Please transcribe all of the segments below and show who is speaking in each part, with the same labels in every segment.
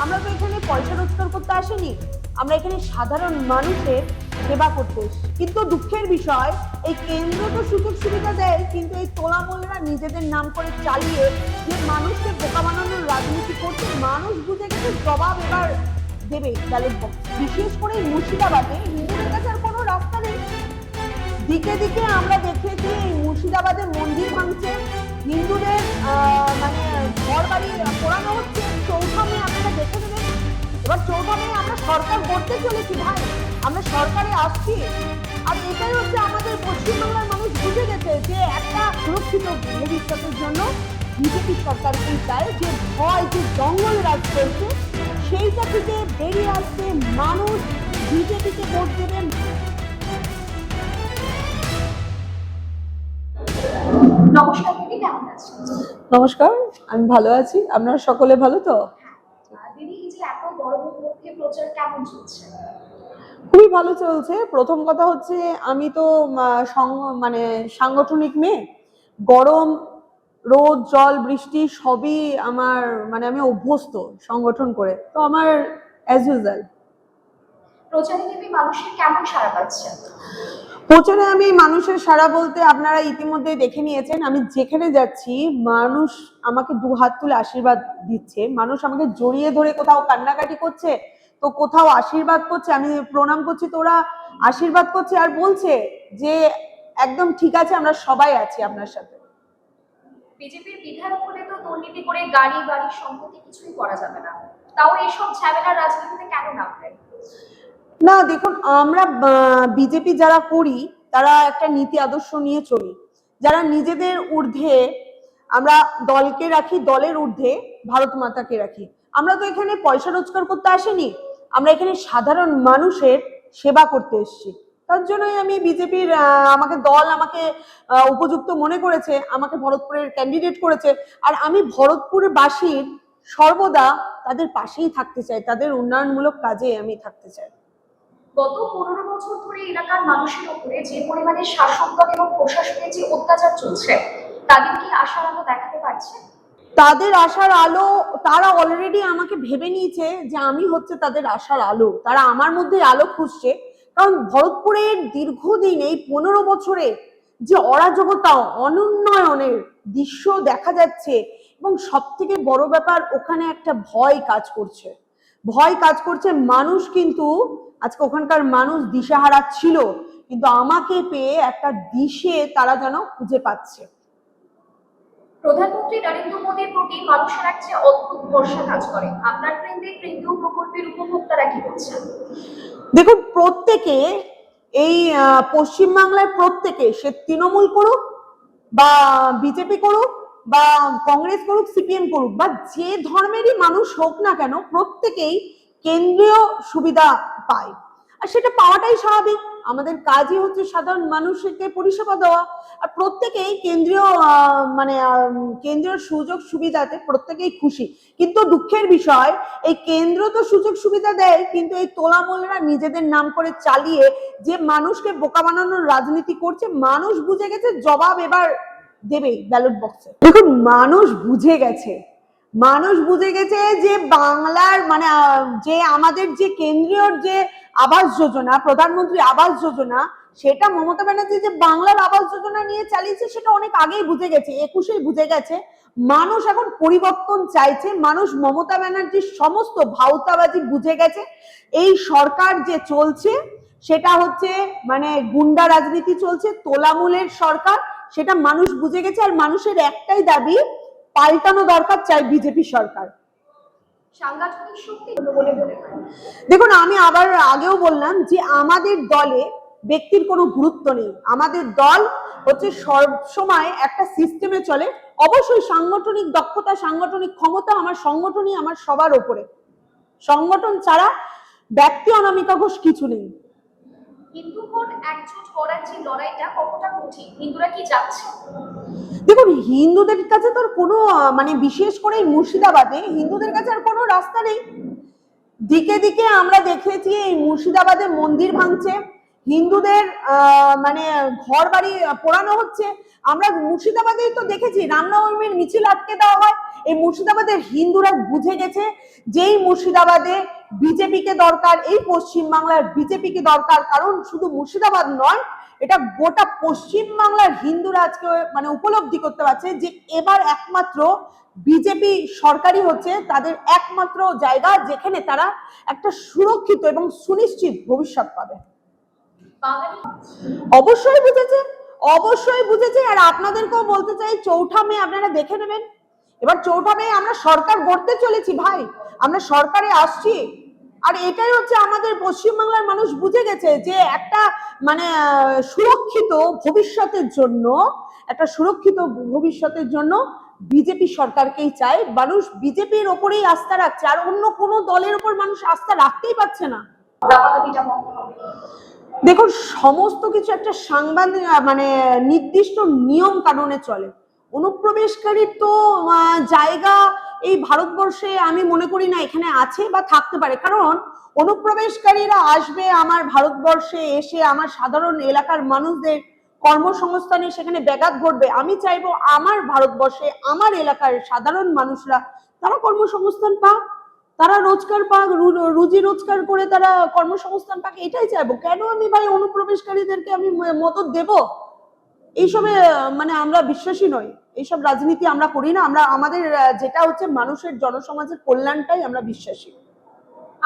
Speaker 1: আমরা তো এখানে পয়সা রোজগার করতে আসিনি, আমরা এখানে সাধারণ মানুষের সেবা করতে এসেছি। কিন্তু দুঃখের বিষয়, এই কেন্দ্র তো সুযোগ সুবিধা দেয়, কিন্তু এই তোলামূলরা নিজেদের নাম করে চালিয়ে যে মানুষকে বোকা বানানোর রাজনীতি করছে, মানুষ বুঝে গেছে জবাব এবার দেবে ব্যালট বক্স। বিশেষ করে এই মুর্শিদাবাদে হিন্দুদের কাছে আর কোনো রাস্তা নেই। দিকে দিকে আমরা দেখেছি এই মুর্শিদাবাদে মন্দির ভাঙছে, হিন্দুদের মানে ঘর বাড়ি পোড়ানো হচ্ছে। 4 মে আপনারা দেখে নেবেন। এবার 4 মে আমরা সরকার করতে চলেছি ভাই, আমরা সরকারে আসছি। আর এটাই হচ্ছে আমাদের পশ্চিমবাংলার মানুষ বুঝে গেছে যে একটা সুরক্ষিত ভবিষ্যতের জন্য বিজেপি সরকারকেই চায়, যে ভয় যে জঙ্গল রাজ চলছে সেইটা থেকে বেরিয়ে আসতে মানুষ বিজেপিকে ভোট দেবেন।
Speaker 2: নমস্কার দিদি, কেমন আছেন?
Speaker 1: নমস্কার, আমি ভালো আছি। আপনারা সকলে ভালো তো?
Speaker 2: দিদি, এই যে এত বড় মুখে প্রচার কেমন চলছে?
Speaker 1: খুবই ভালো চলছে। প্রথম কথা হচ্ছে আমি তো মানে সাংগঠনিক মেয়ে। গরম, রোদ, জল, বৃষ্টি সবই আমার, মানে আমি অভ্যস্ত সংগঠন করে, তো আমার অ্যাজ ইউজুয়াল।
Speaker 2: প্রচারে দেবী মানুষের কেমন সাড়া পাচ্ছেন?
Speaker 1: প্রচারে আমি মানুষের সাড়া বলতে আপনারা ইতিমধ্যে দেখে নিয়েছেন, আমি যেখানে যাচ্ছি মানুষ আমাকে 2 হাত তুলে আশীর্বাদ দিচ্ছে, মানুষ আমাকে জড়িয়ে ধরে কোথাও কান্নাকাটি করছে, তো কোথাও আশীর্বাদ করছে, আমি প্রণাম করছি, তো ওরা আশীর্বাদ করছে আর বলছে যে একদম ঠিক আছে, আমরা সবাই আছি আপনার সাথে।
Speaker 2: বিজেপির বিধায়ক হলে তো দুর্নীতি করে গাড়ি বাড়ি সম্পত্তি কিছুই করা যাবে না, তাও এইসব ঝামেলার রাজনীতিতে কেন নামলেন?
Speaker 1: না দেখুন, আমরা বিজেপি যারা করি তারা একটা নীতি আদর্শ নিয়ে চলি, যারা নিজেদের ঊর্ধ্বে আমরা দলকে রাখি, দলের ঊর্ধ্বে ভারত মাতাকে রাখি। আমরা তো এখানে পয়সা রোজগার করতে আসিনি, আমরা এখানে সাধারণ মানুষের সেবা করতে এসেছি। তার জন্যই আমি বিজেপির আমাকে দল আমাকে উপযুক্ত মনে করেছে, আমাকে ভরতপুরের ক্যান্ডিডেট করেছে। আর আমি ভরতপুরের বাসীর সর্বদা তাদের পাশেই থাকতে চাই, তাদের উন্নয়নমূলক কাজে আমি থাকতে চাই।
Speaker 2: গত 15 বছর ধরে এলাকার মানুষের উপরে যে পরিমাণে শাসক দল এবং প্রশাসনের যে অত্যাচার চলছে, তাদের কি আশার আলো দেখাতে পারছে?
Speaker 1: তাদের আশার আলো, তারা অলরেডি আমাকে ভেবে নিয়েছে যে আমি হচ্ছে তাদের আশার আলো, তারা আমার মধ্যে আলো খুঁজছে। কারণ ভরতপুরের দীর্ঘদিন এই 15 বছরে যে অরাজকতা, অনুন্নয়নের দৃশ্য দেখা যাচ্ছে, এবং সব থেকে বড় ব্যাপার ওখানে একটা ভয় কাজ করছে, ভয় কাজ করছে। মানুষ কিন্তু আজকে ওখানকার মানুষ দিশেহারা ছিল, কিন্তু আমাকে পেয়ে একটা দিশে তারা যেন খুঁজে পাচ্ছে।
Speaker 2: প্রধানমন্ত্রী নরেন্দ্র মোদীর প্রতি মানুষের একটা অদ্ভুত ভরসা কাজ করে। আপনার কেন্দ্রে কেন্দ্রীয় প্রকল্পের উপভোক্তারা কি বলছেন?
Speaker 1: দেখুন, প্রত্যেকে এই পশ্চিমবাংলায় প্রত্যেকে, সে তৃণমূল করুক বা বিজেপি করুক বা কংগ্রেস করুক, সিপিএম করুক বা যে ধর্মেরই মানুষ হোক না কেন, প্রত্যেকেই কেন্দ্রীয় সুবিধা পায়। আর সেটা পাওয়াটাই স্বাভাবিক, আমাদের কাজই হচ্ছে সাধারণ মানুষকে পরিষেবা দেওয়া। আর প্রত্যেকেই কেন্দ্রীয় কেন্দ্রীয় সুযোগ সুবিধাতে প্রত্যেকেই খুশি। কিন্তু দুঃখের বিষয়, এই কেন্দ্র তো সুযোগ সুবিধা দেয়, কিন্তু এই তোলামূলরা নিজেদের নাম করে চালিয়ে যে মানুষকে বোকা বানানোর রাজনীতি করছে, মানুষ বুঝে গেছে জবাব এবার দেবে ব্যালট বক্সে। দেখুন, মানুষ বুঝে গেছে, মানুষ বুঝে গেছে যে বাংলার মানে যে আমাদের যে কেন্দ্রীয় যে আবাস যোজনা, প্রধানমন্ত্রী আবাস যোজনা, সেটা মমতা ব্যানার্জি যে বাংলার আবাস যোজনা নিয়ে চালিয়েছে সেটা অনেক আগেই বুঝে গেছে, 21-এ বুঝে গেছে। মানুষ এখন পরিবর্তন চাইছে, মানুষ মমতা ব্যানার্জির সমস্ত ভাউতাবাজি বুঝে গেছে। এই সরকার যে চলছে সেটা হচ্ছে মানে গুন্ডা রাজনীতি চলছে, তোলামূলের সরকার, সেটা মানুষ বুঝে গেছে। আর মানুষের একটাই দাবি, পাল্টানো দরকার, চাই বিজেপি সরকার।
Speaker 2: সাংগঠনিক শক্তি বলে মনে হয়?
Speaker 1: দেখুন, আমি আবার আগেও বললাম যে আমাদের দলে ব্যক্তির কোনো গুরুত্ব নেই, আমাদের দল হচ্ছে সব সময় একটা সিস্টেমে চলে। অবশ্যই সাংগঠনিক দক্ষতা, সাংগঠনিক ক্ষমতা, আমার সংগঠনই আমার সবার উপরে, সংগঠন ছাড়া ব্যক্তি অনামিকা ঘোষ কিছু নেই।
Speaker 2: হিন্দু ভোট একজোট করার যে লড়াইটা কতটা কঠিন, হিন্দুরা কি যাচ্ছে?
Speaker 1: দেখুন, হিন্দুদের কাছে তো কোনো মানে বিশেষ করে মুর্শিদাবাদে হিন্দুদের কাছে আর কোনো রাস্তা নেই। দিকে দিকে আমরা দেখেছি এই মুর্শিদাবাদে মন্দির ভাঙছে, হিন্দুদের মানে ঘর বাড়ি পোড়ানো হচ্ছে। আমরা মুর্শিদাবাদেই তো দেখেছি রামনবমীর মিছিল আটকে দেওয়া হয়। এই মুর্শিদাবাদের হিন্দুরা বুঝে গেছে যে এই মুর্শিদাবাদে বিজেপিকে দরকার, এই পশ্চিম বাংলার বিজেপিকে দরকার। কারণ শুধু মুর্শিদাবাদ নয়, এটা গোটা পশ্চিম বাংলার হিন্দুরা আজকে মানে উপলব্ধি করতে পারছে যে এবার একমাত্র বিজেপি সরকারই হচ্ছে তাদের একমাত্র জায়গা যেখানে তারা একটা সুরক্ষিত এবং সুনিশ্চিত ভবিষ্যৎ পাবে। অবশ্যই বুঝেছে, অবশ্যই বুঝেছে। আর আপনাদেরকেও বলতে চাই, 4 মে আপনারা দেখে নেবেন। এবার 4 মে আমরা সরকার গড়তে চলেছি ভাই, আমরা সরকারে আসছি। আর এটাই হচ্ছে আমাদের পশ্চিমবাংলার মানুষ বুঝে গেছে যে একটা মানে সুরক্ষিত ভবিষ্যতের জন্য, একটা সুরক্ষিত ভবিষ্যতের জন্য বিজেপি সরকারকেই চায়। মানুষ বিজেপির ওপরেই আস্থা রাখছে, আর অন্য কোনো দলের উপর মানুষ আস্থা রাখতেই পারছে না। দেখুন, সমস্ত কিছু একটা সাংবিধানিক মানে নির্দিষ্ট নিয়ম কানুনে চলে। অনুপ্রবেশকারীর তো জায়গা এই ভারতবর্ষে আমি মনে করি না এখানে আছে বা থাকতে পারে। কারণ অনুপ্রবেশকারীরা আসবে আমার ভারতবর্ষে, এসে আমার সাধারণ এলাকার মানুষদের কর্মসংস্থানে সেখানে ব্যাঘাত ঘটবে। আমি চাইবো আমার ভারতবর্ষে আমার এলাকার সাধারণ মানুষরা তারা কর্মসংস্থান পাক, তারা রোজগার পাক, রুজি রোজগার করে তারা কর্মসংস্থান পাক, এটাই চাইবো। কেন আমি ভাই অনুপ্রবেশকারীদেরকে আমি মদত দেব? এইসবে মানে আমরা বিশ্বাসী নই, এইসব রাজনীতি আমরা করি না। আমরা আমাদের যেটা হচ্ছে মানুষের জনসমাজের কল্যাণটাই আমরা বিশ্বাসী।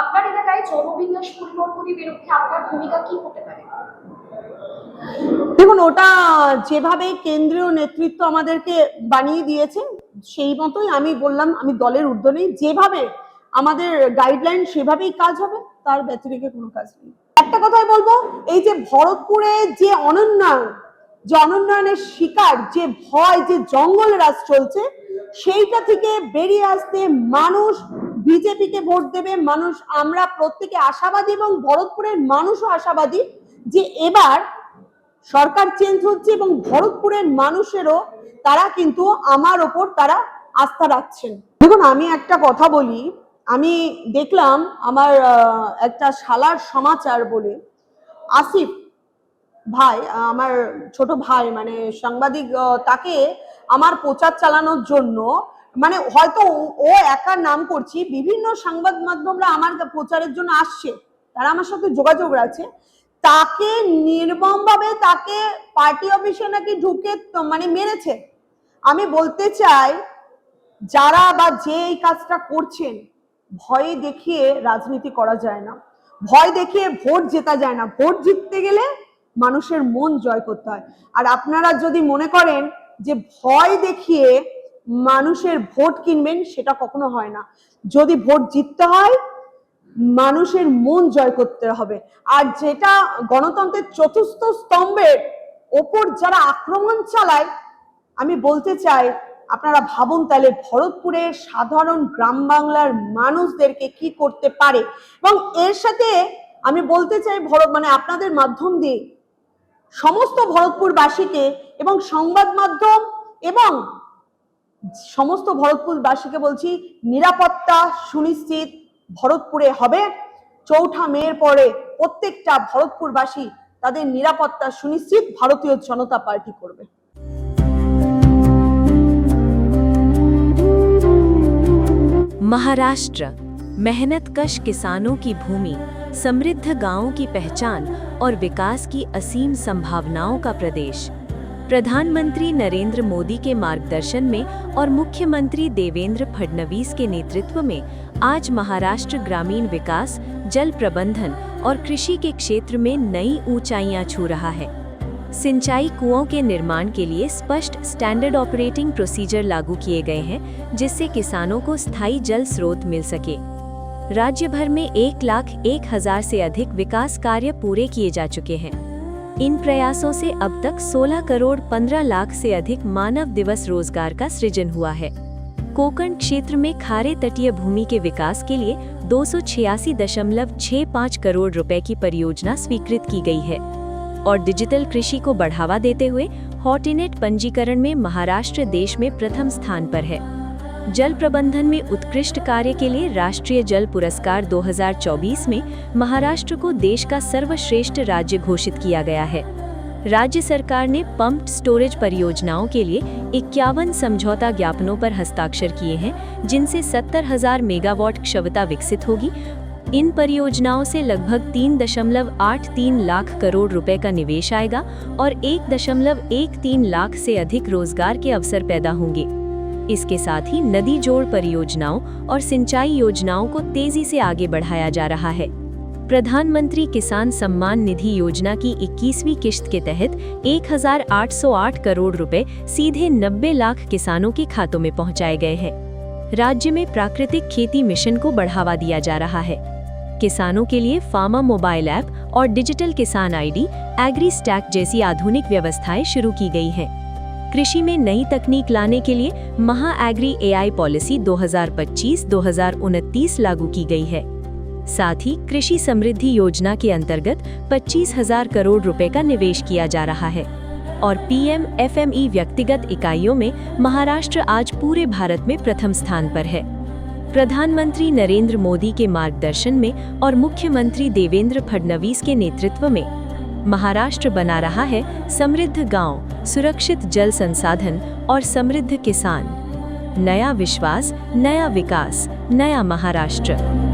Speaker 2: আপনার এলাকায় জনবিন্যাস পরিবর্তনের বিরুদ্ধে আপনার ভূমিকা কি হতে পারে?
Speaker 1: দেখুন, ওটা যেভাবে কেন্দ্রীয় নেতৃত্ব আমাদেরকে বানিয়ে দিয়েছে সেই মতোই আমি বললাম, আমি দলের ঊর্ধ্বে নেই। যেভাবে আমাদের গাইডলাইন সেভাবেই কাজ হবে, তার ব্যতিরেকে কোনো কাজ নেই। একটা কথাই বলবো, এই যে ভরতপুরে যে অনন্যায়নের শিকার, যে ভয়, যে জঙ্গল রাজ চলছে, সেইটা থেকে বেরিয়ে আসতে মানুষ বিজেপিকে ভোট দেবে। মানুষ, আমরা প্রত্যেকে আশাবাদী এবং ভরতপুরের মানুষও আশাবাদী যে এবার সরকার চেঞ্জ হচ্ছে এবং ভরতপুরের মানুষেরও তারা কিন্তু আমার ওপর তারা আস্থা রাখছেন। দেখুন, আমি একটা কথা বলি, আমি দেখলাম আমার একটা শালার সমাচার বলে আসিফ ভাই, আমার ছোট ভাই মানে সাংবাদিক, তাকে আমার প্রচার চালানোর জন্য, মানে হয়তো ও একার নাম করছি, বিভিন্ন সংবাদ মাধ্যমরা আমার প্রচারের জন্য আসছে, তারা আমার সাথে যোগাযোগ রাখছে। তাকে নির্মমভাবে তাকে পার্টি অফিসে নাকি ঢুকে মানে মেরেছে। আমি বলতে চাই, যারা বা যে এই কাজটা করছেন, ভয় দেখিয়ে রাজনীতি করা যায় না, ভয় দেখিয়ে ভোট জেতা যায় না। ভোট জিততে গেলে মানুষের মন জয় করতে হয়। আর আপনারা যদি মনে করেন যে ভয় দেখিয়ে মানুষের ভোট কিনবেন, সেটা কখনো হয় না। যদি ভোট জিততে হয়, মানুষের মন জয় করতে হবে। আর যেটা গণতন্ত্রের চতুর্থ স্তম্ভের ওপর যারা আক্রমণ চালায়, আমি বলতে চাই আপনারা ভাবুন তাহলে ভরতপুরের সাধারণ গ্রাম বাংলার মানুষদেরকে কি করতে পারে। এবং এর সাথে আমি বলতে চাই মানে আপনাদের মাধ্যম দিয়ে সমস্ত ভরতপুরবাসীকে এবং সংবাদ মাধ্যম এবং সমস্ত ভরতপুরবাসীকে বলছি, নিরাপত্তা সুনিশ্চিত ভরতপুরে হবে। 4 মের পরে প্রত্যেকটা ভরতপুরবাসী তাদের নিরাপত্তা সুনিশ্চিত ভারতীয় জনতা পার্টি করবে।
Speaker 3: महाराष्ट्र, मेहनतकश किसानों की भूमि, समृद्ध गांवों की पहचान और विकास की असीम संभावनाओं का प्रदेश। प्रधानमंत्री नरेंद्र मोदी के मार्गदर्शन में और मुख्यमंत्री देवेंद्र फडणवीस के नेतृत्व में आज महाराष्ट्र ग्रामीण विकास, जल प्रबंधन और कृषि के क्षेत्र में नई ऊंचाइयां छू रहा है। सिंचाई कुओं के निर्माण के लिए स्पष्ट स्टैंडर्ड ऑपरेटिंग प्रोसीजर लागू किए गए हैं, जिससे किसानों को स्थायी जल स्रोत मिल सके। राज्य भर में 1,01,000 से अधिक विकास कार्य पूरे किए जा चुके हैं। इन प्रयासों से अब तक 16 करोड़ 15 लाख से अधिक मानव दिवस रोजगार का सृजन हुआ है। कोकण क्षेत्र में खारे तटीय भूमि के विकास के लिए 286.65 करोड़ रुपए की परियोजना स्वीकृत की गई है और डिजिटल कृषि को बढ़ावा देते हुए हॉटिनेट पंजीकरण में महाराष्ट्र देश में प्रथम स्थान पर है। जल प्रबंधन में उत्कृष्ट कार्य के लिए राष्ट्रीय जल पुरस्कार 2024 में महाराष्ट्र को देश का सर्वश्रेष्ठ राज्य घोषित किया गया है। राज्य सरकार ने पंप्ड स्टोरेज परियोजनाओं के लिए 51 समझौता ज्ञापनों पर हस्ताक्षर किए हैं, जिनसे 70,000 मेगावाट क्षमता विकसित होगी। इन परियोजनाओं से लगभग 3.83 लाख करोड़ रुपए का निवेश आएगा और 1.13 लाख से अधिक रोजगार के अवसर पैदा होंगे। इसके साथ ही नदी जोड़ परियोजनाओं और सिंचाई योजनाओं को तेजी से आगे बढ़ाया जा रहा है। प्रधानमंत्री किसान सम्मान निधि योजना की 21वीं किश्त के तहत 1,808 करोड़ रुपए सीधे 90 लाख किसानों के खातों में पहुंचाए गए हैं। राज्य में प्राकृतिक खेती मिशन को बढ़ावा दिया जा रहा है। किसानों के लिए फार्मर मोबाइल ऐप और डिजिटल किसान आईडी, एग्री स्टैक जैसी आधुनिक व्यवस्थाएं शुरू की गई हैं। कृषि में नई तकनीक लाने के लिए महा एग्री एआई पॉलिसी 2025-2029 लागू की गई है। साथ ही कृषि समृद्धि योजना के अंतर्गत 25,000 करोड़ रुपए का निवेश किया जा रहा है और पीएम एफएमई व्यक्तिगत इकाइयों में महाराष्ट्र आज पूरे भारत में प्रथम स्थान पर है। प्रधानमंत्री नरेंद्र मोदी के मार्गदर्शन में और मुख्यमंत्री देवेंद्र फडणवीस के नेतृत्व में महाराष्ट्र बना रहा है समृद्ध गांव, सुरक्षित जल संसाधन और समृद्ध किसान। नया विश्वास, नया विकास, नया महाराष्ट्र।